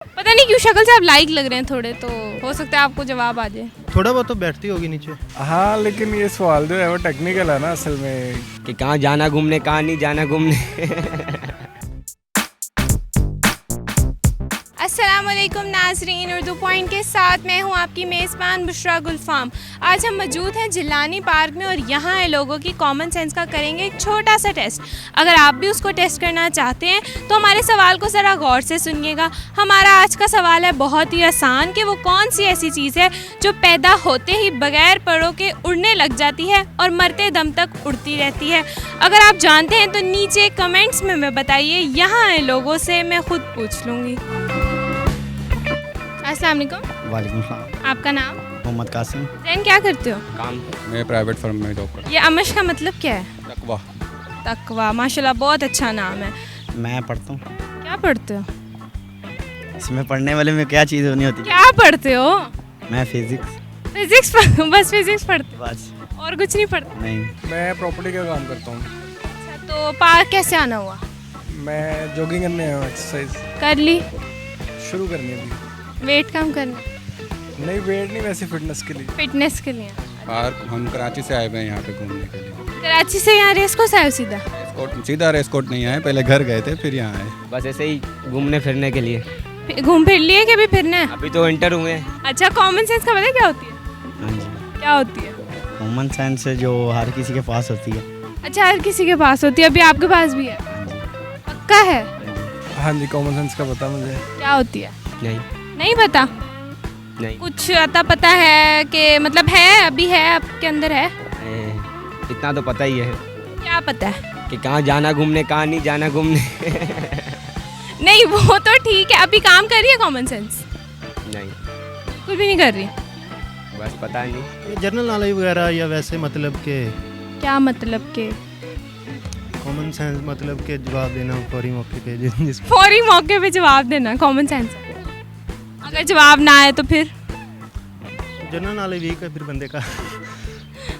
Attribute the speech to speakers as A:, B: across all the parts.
A: पता नहीं क्यों शक्ल से आप लाइक लग रहे हैं थोड़े, तो हो सकता है आपको जवाब आ जाए।
B: थोड़ा बहुत तो बैठती होगी नीचे।
C: हाँ, लेकिन ये सवाल जो है वो टेक्निकल है ना असल में,
D: कि कहाँ जाना घूमने कहाँ नहीं जाना घूमने।
A: अस्सलामुअलैकुम नाजरीन, उर्दू पॉइंट के साथ मैं हूं आपकी मेज़बान बुशरा गुलफाम। आज हम मौजूद हैं जिलानी पार्क में और यहाँ है लोगों की कॉमन सेंस का करेंगे एक छोटा सा टेस्ट। अगर आप भी उसको टेस्ट करना चाहते हैं तो हमारे सवाल को ज़रा गौर से सुनिएगा। हमारा आज का सवाल है बहुत ही आसान कि वो कौन सी ऐसी चीज़ है जो पैदा होते ही बगैर परों के उड़ने लग जाती है और मरते दम तक उड़ती रहती है। अगर आप जानते हैं तो नीचे कमेंट्स में मैं बताइए। यहाँ है लोगों से मैं खुद पूछ लूँगी। अस्सलाम वालेकुम।
B: वालेकुम सलाम।
A: आपका नाम?
B: मोहम्मद कासिम।
A: जैन, क्या करते हो?
D: काम।
C: मैं प्राइवेट फर्म में जॉब करता
A: ये अमश का मतलब क्या है?
C: हूँ। तकवा।
A: तकवा, माशाल्लाह बहुत अच्छा नाम है।
B: मैं पढ़ता हूँ।
A: क्या पढ़ते हो?
B: इसमें पढ़ने वाले में क्या चीज़ नहीं होती।
A: क्या पढ़ते हो?
B: मैं फिजिक्स।
A: फिजिक्स बस फिजिक्स पढ़ते हो?
B: बस।
A: और कुछ नहीं पढ़ते?
B: नहीं।
C: मैं प्रॉपर्टी का काम करता हूँ।
A: अच्छा, तो पार्क कैसे आना हुआ?
C: मैं जॉगिंग करने आया हूँ, एक्सरसाइज
A: कर ली?
C: शुरू करनी है अभी।
A: वेट कम करना?
C: नहीं, वेट नहीं, वैसे फिटनेस के लिए।
A: फिटनेस के लिए?
E: पार्क हम कराची से आए हुए हैं यहाँ पे घूमने के लिए।
A: कराची से यहाँ रेस को से आए सीधा?
E: सीधा रेस्कोट नहीं आए, पहले घर गए थे फिर यहाँ आए।
D: बस ऐसे ही घूमने फिरने के लिए।
A: घूम फिर लिए कि अभी फिरना है?
D: अभी तो इंटर हुए हैं।
A: अच्छा, कॉमन सेंस का पता है क्या होती है?
B: हाँ जी।
A: क्या होती है?
B: कॉमन सेंस जो हर किसी के पास होती है।
A: अच्छा, हर किसी के पास होती है, अभी आपके पास भी है?
B: हाँ जी।
A: पक्का है?
C: हाँ जी, कॉमन सेंस का पता मुझे।
A: क्या होती है?
D: नहीं
A: नहीं पता?
D: नहीं।
A: कुछ अता पता है कि मतलब है, अभी है, आपके अंदर है?
D: इतना तो पता ही है
A: क्या पता है?
D: कि कहाँ जाना घूमने कहाँ नहीं जाना घूमने।
A: नहीं, वो तो ठीक है। अभी काम कर रही है कॉमन सेंस?
D: नहीं,
A: कुछ भी नहीं कर रही?
D: बस पता नहीं।
B: ये जनरल नॉलेज वगैरह या वैसे मतलब के
A: क्या मतलब के?
B: कॉमन सेंस मतलब के जवाब देना फौरी मौके पे जिस
A: फौरी मौके पे जवाब देना कॉमन सेंस। अगर जवाब ना आए तो फिर?
B: जनरल नॉलेज वीक है फिर बंदे का।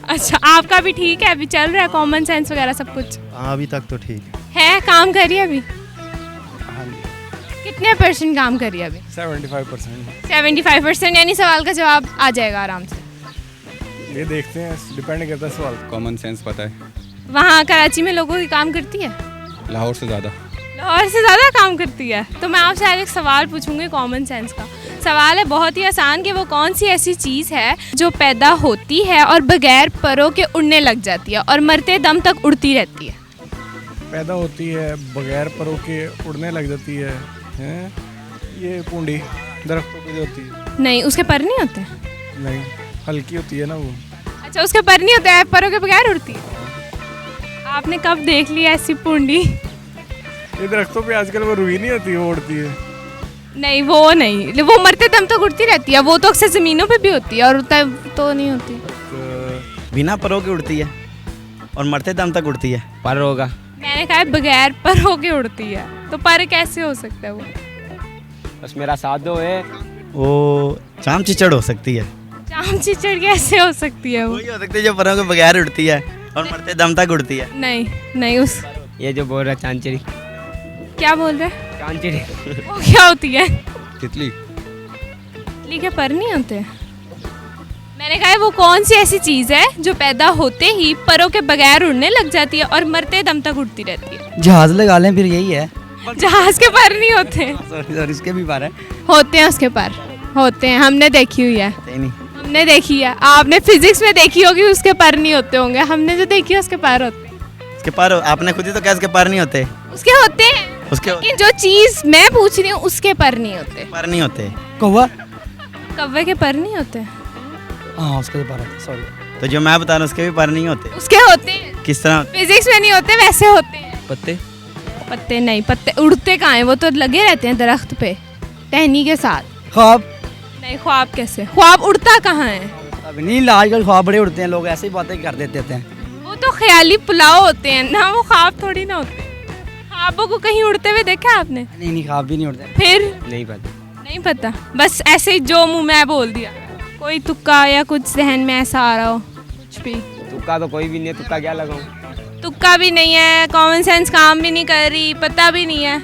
A: अच्छा, आपका भी ठीक है, अभी चल रहा है कॉमन सेंस वगैरह सब कुछ?
B: हाँ, अभी तक तो ठीक
A: है। काम कर रही है अभी?
C: हाँ जी,
A: कितने % काम कर रही है अभी?
C: 75%।
A: 75%, यानी सवाल का जवाब आ जाएगा आराम से?
C: ये देखते हैं, डिपेंड करता है सवाल।
E: कॉमन सेंस पता है,
A: वहाँ कराची में लोगों की काम करती है?
E: लाहौर से ज़्यादा।
A: लाहौर से ज़्यादा काम करती है? तो मैं आपसे आज एक सवाल पूछूंगी कॉमन सेंस का। सवाल है बहुत ही आसान कि वो कौन सी ऐसी चीज़ है जो पैदा होती है और बगैर परों के उड़ने लग जाती है और मरते दम तक उड़ती रहती है?
C: पैदा होती है बगैर परों के उड़ने लग जाती है, हैं? ये पूंडी दरख्तों पे जो होती है।
A: नहीं, उसके पर नहीं होते?
C: नहीं, हल्की होती है ना वो।
A: अच्छा, उसके पर नहीं होते, परों के बगैर उड़ती है? आपने कब देख लिया ऐसी पूंडी?
C: ये दरख्तों पे आजकल वो रुई नहीं होती, वो उड़ती है।
A: नहीं, वो नहीं, वो मरते दम तक उड़ती रहती है। वो तो अक्सर ज़मीनों पे भी होती है और उड़ता तो नहीं होती।
C: तो
B: बिना परों के उड़ती है और मरते दम तक उड़ती है।
D: पर होगा।
A: मैंने कहा है बगैर परों के उड़ती है, तो पर कैसे हो सकता है वो?
D: बस मेरा साथ दो है।
B: वो चाम चिचड़ हो सकती है।
A: चाम चिचड़ कैसे हो सकती है वो?
B: वही हो सकती है जो परों के बगैर उड़ती है और मरते दम तक उड़ती है।
A: नहीं नहीं, उस
D: ये जो बोल रहा है चांचरी।
A: क्या बोल रहे हैं?
D: चांचरी।
A: वो क्या होती है?
E: तितली।
A: तितली के पर नहीं होते? मैंने कहा है वो कौन सी ऐसी चीज़ है जो पैदा होते ही परों के बगैर उड़ने लग जाती है और मरते दम तक उड़ती रहती है?
B: जहाज लगा लें फिर यही है।
A: जहाज के पर नहीं होते?
B: सॉरी, इसके भी पर है।
A: होते हैं, उसके पर होते हैं, हमने देखी हुई है।
B: नहीं,
A: हमने देखी है। आपने फिजिक्स में देखी होगी, उसके पर नहीं होते होंगे। हमने जो देखी है उसके पर होते हैं।
B: उसके पर आपने खुद ही तो कहा उसके पर नहीं होते।
A: उसके होते हैं,
B: उसके
A: लेकिन जो चीज़ मैं पूछ रही हूँ उसके पर नहीं होते।
B: पर नहीं होते। कौवा।
A: कौवे के पर नहीं होते?
B: हाँ, उसके पर होते। सॉरी। तो जो मैं बता रहा हूँ उसके भी पर नहीं होते।
A: उसके होते हैं।
B: किस तरह?
A: फिजिक्स में नहीं होते, वैसे होते हैं।
B: पत्ते।
A: पत्ते नहीं, पत्ते उड़ते कहाँ हैं? वो तो लगे रहते हैं दरख्त पे टहनी के साथ।
B: ख्वाब।
A: नहीं, ख्वाब कैसे? ख्वाब उड़ता कहाँ है?
B: अभी नहीं, आजकल ख्वाब बड़े उड़ते हैं, लोग ऐसे ही बातें कर देते हैं।
A: वो तो ख्याली पुलाव होते हैं ना, वो ख्वाब थोड़ी ना होते हैं। ख्वाबों को कहीं उड़ते हुए देखा आपने?
B: नहीं, ख्वाब भी नहीं उड़ते।
A: फिर?
D: नहीं पता।
A: नहीं पता, बस ऐसे ही जो मुंह में बोल दिया। कोई तुक्का या कुछ जहन में ऐसा आ रहा हो? कुछ भी?
D: तुक्का तो कोई भी नहीं है, तुक्का क्या लगाऊं?
A: तुक्का भी नहीं है, कॉमन सेंस काम भी नहीं कर रही, पता भी नहीं है।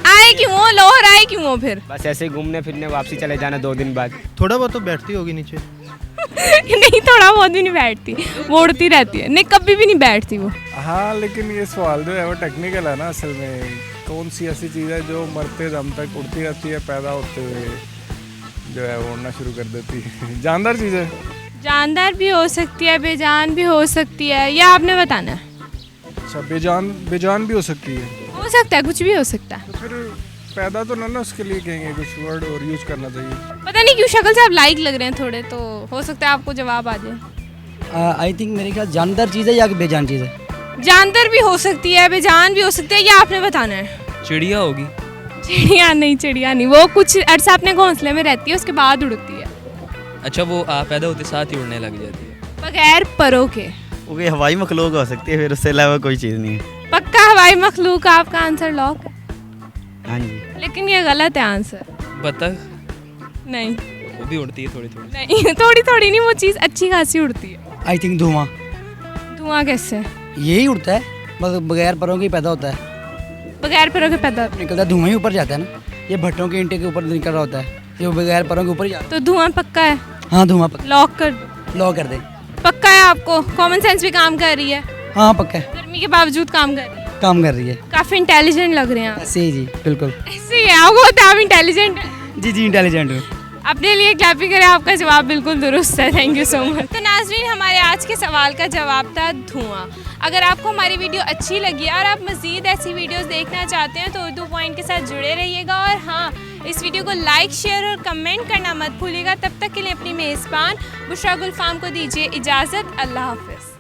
A: आए उड़े क्यों हो, लाहौर आए क्यों हो फिर?
D: बस ऐसे ही घूमने फिरने वापसी चले जाना 2 दिन बाद।
B: थोड़ा बहुत तो बैठती होगी नीचे।
A: नहीं, थोड़ा बहुत भी नहीं बैठती, वो उड़ती रहती है। नहीं, कभी भी नहीं बैठती वो।
C: हाँ, लेकिन ये सवाल जो है वो टेक्निकल है ना। असल में कौन सी ऐसी चीज़ है जो मरते दम तक उड़ती रहती है, पैदा होते हुए जो है वो उड़ना शुरू कर देती है? जानदार चीज़ है।
A: जानदार भी हो सकती है, बेजान भी हो सकती है, या आपने बताना है?
C: अच्छा, बेजान भी हो सकती है।
A: हो सकता है, कुछ भी हो सकता है।
C: तो फिर पैदा तो ना उसके लिए कहेंगे, कुछ वर्ड और यूज़ करना चाहिए।
A: पता नहीं क्यों शक्ल से आप लाइक लग रहे हैं थोड़े, तो हो सकता है आपको जवाब आ जाए।
F: आई थिंक मेरे ख्याल जानदार चीज़ है या बेजान चीज़ है?
A: जानदार भी हो सकती है, बेजान भी हो सकती है, या आपने बताना है?
G: चिड़िया होगी।
A: चिड़िया नहीं, वो कुछ अरसा अपने घोंसले में रहती है, उसके बाद उड़ती है।
G: अच्छा, वो पैदा होते साथ ही उड़ने लग जाती है।
A: बगैर परों के।
H: वो कोई हवाई मखलूक हो सकती है, फिर उससे अलावा कोई चीज़ नहीं है।
A: पक्का हवाई मखलूक आपका आंसर लॉक?
H: हाँ जी।
A: लेकिन ये गलत है आंसर।
G: बतख
A: नहीं
G: वो भी उड़ती है थोड़ी थोड़ी।
A: नहीं, थोड़ी नहीं, वो चीज़ अच्छी खासी उड़ती है।
F: आई थिंक धुआं।
A: धुआं कैसे?
F: यही उड़ता है, बस बगैर परों के ही पैदा होता है।
A: बगैर परों के पैदा?
F: निकलता है, धुआं ही ऊपर जाता है ना। ये भट्टों के ईंटे के ऊपर निकल रहा होता है, ये बगैर परों के ऊपर ही जाता
A: तो धुआं पक्का है?
F: है। हाँ, धुआं
A: लॉक कर?
F: लॉ कर दे।
A: पक्का है आपको? कॉमन सेंस भी काम कर रही है?
F: हाँ, पक्का है,
A: गर्मी के बावजूद काम कर रही है?
F: काम कर रही है।
A: काफी इंटेलिजेंट लग रहे हैं आप।
F: ऐसे ही जी, बिल्कुल।
A: ऐसे ही है, आपको होता है आप इंटेलिजेंट?
F: जी, इंटेलिजेंट हूँ।
A: अपने लिए क्लैपिंग करें, आपका जवाब बिल्कुल दुरुस्त है। Thank you so much. तो नाज़रीन, हमारे आज के सवाल का जवाब था धुआं। अगर आपको हमारी वीडियो अच्छी लगी और आप मज़ीद ऐसी वीडियोस देखना चाहते हैं तो उर्दू पॉइंट के साथ जुड़े रहिएगा। और हाँ, इस वीडियो को लाइक, शेयर और कमेंट करना मत भूलिएगा। तब तक के लिए अपनी मेज़बान बुशरा गुलफाम को दीजिए इजाज़त। अल्लाह हाफ़िज़।